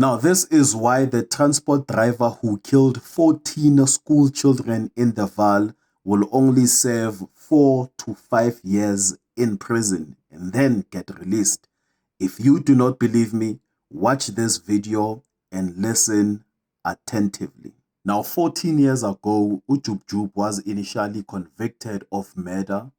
Now, this is why the transport driver who killed 14 school children in the Vaal will only serve 4 to 5 years in prison and then get released. If you do not believe me, watch this video and listen attentively. Now, 14 years ago, Ujub Jub was initially convicted of murder,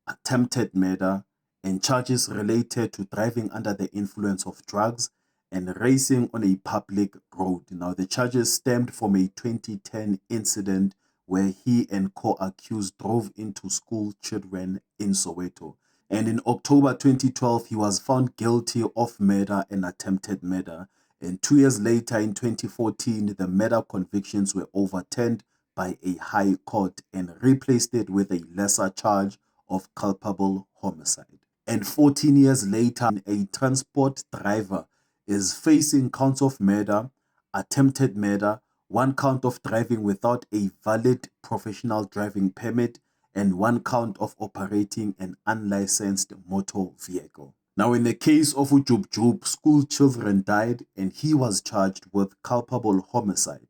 attempted murder, and charges related to driving under the influence of drugs and racing on a public road. Now, the charges stemmed from a 2010 incident where he and co-accused drove into school children in Soweto. And in October 2012, he was found guilty of murder and attempted murder. And 2 years later, in 2014, the murder convictions were overturned by a high court and replaced it with a lesser charge of culpable homicide. And 14 years later, a transport driver is facing counts of murder, attempted murder, 1 count of driving without a valid professional driving permit, and 1 count of operating an unlicensed motor vehicle. Now, in the case of Ujub Jub, school children died and he was charged with culpable homicide.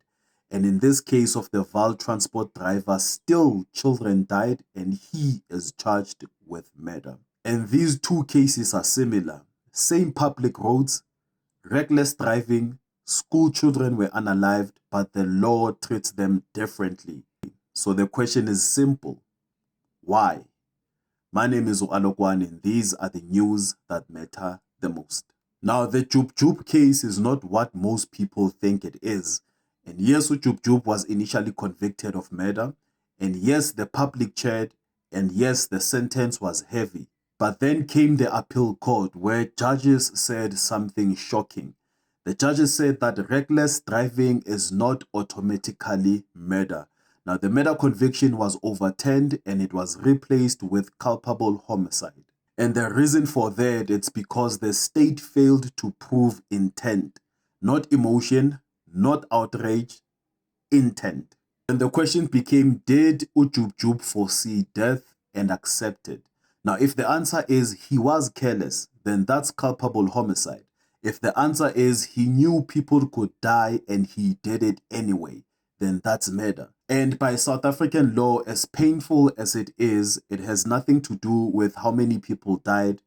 And in this case of the Vaal transport driver, still children died and he is charged with murder. And these two cases are similar. Same public roads, reckless driving, school children were unalived, but the law treats them differently. So the question is simple. Why? My name is Alokwan and these are the news that matter the most. Now, the Jub Jub case is not what most people think it is. And yes, Ujub Jub was initially convicted of murder. And yes, the public cheered. And yes, the sentence was heavy. But then came the appeal court where judges said something shocking. The judges said that reckless driving is not automatically murder. Now, the murder conviction was overturned and it was replaced with culpable homicide. And the reason for that, it's because the state failed to prove intent, not emotion, not outrage, intent. And the question became, did Ujub Jub foresee death and accept it? Now, if the answer is he was careless, then that's culpable homicide. If the answer is he knew people could die and he did it anyway, then that's murder. And by South African law, as painful as it is, it has nothing to do with how many people died,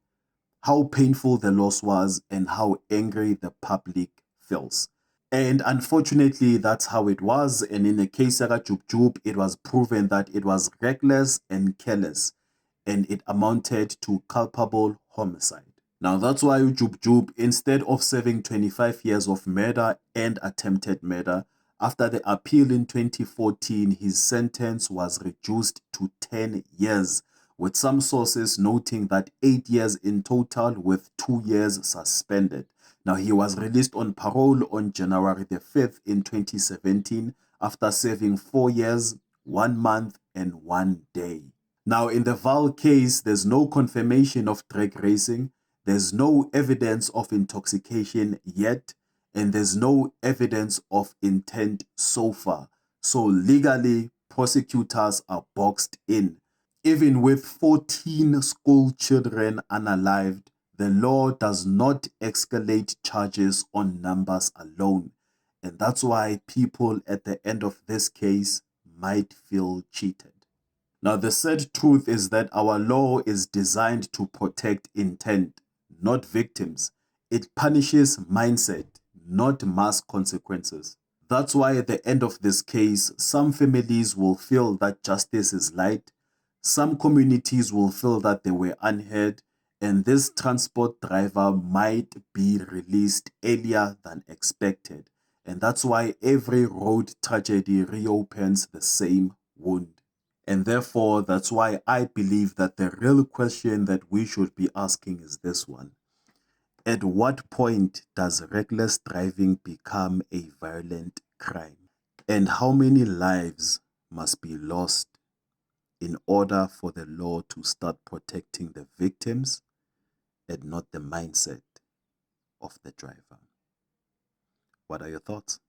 how painful the loss was, and how angry the public feels. And unfortunately, that's how it was. And in the case of Ujub Jub, it was proven that it was reckless and careless, and it amounted to culpable homicide. Now, that's why Ujub Jub, instead of serving 25 years of murder and attempted murder, after the appeal in 2014, his sentence was reduced to 10 years, with some sources noting that 8 years in total with 2 years suspended. Now, he was released on parole on January the 5th in 2017 after serving 4 years, 1 month, and 1 day. Now, in the Vaal case, there's no confirmation of drag racing, there's no evidence of intoxication yet, and there's no evidence of intent so far. So legally, prosecutors are boxed in. Even with 14 school children unalived, the law does not escalate charges on numbers alone. And that's why people at the end of this case might feel cheated. Now, the sad truth is that our law is designed to protect intent, not victims. It punishes mindset, not mass consequences. That's why at the end of this case, some families will feel that justice is light, some communities will feel that they were unheard, and this transport driver might be released earlier than expected. And that's why every road tragedy reopens the same wound. And therefore, that's why I believe that the real question that we should be asking is this one. At what point does reckless driving become a violent crime? And how many lives must be lost in order for the law to start protecting the victims and not the mindset of the driver? What are your thoughts?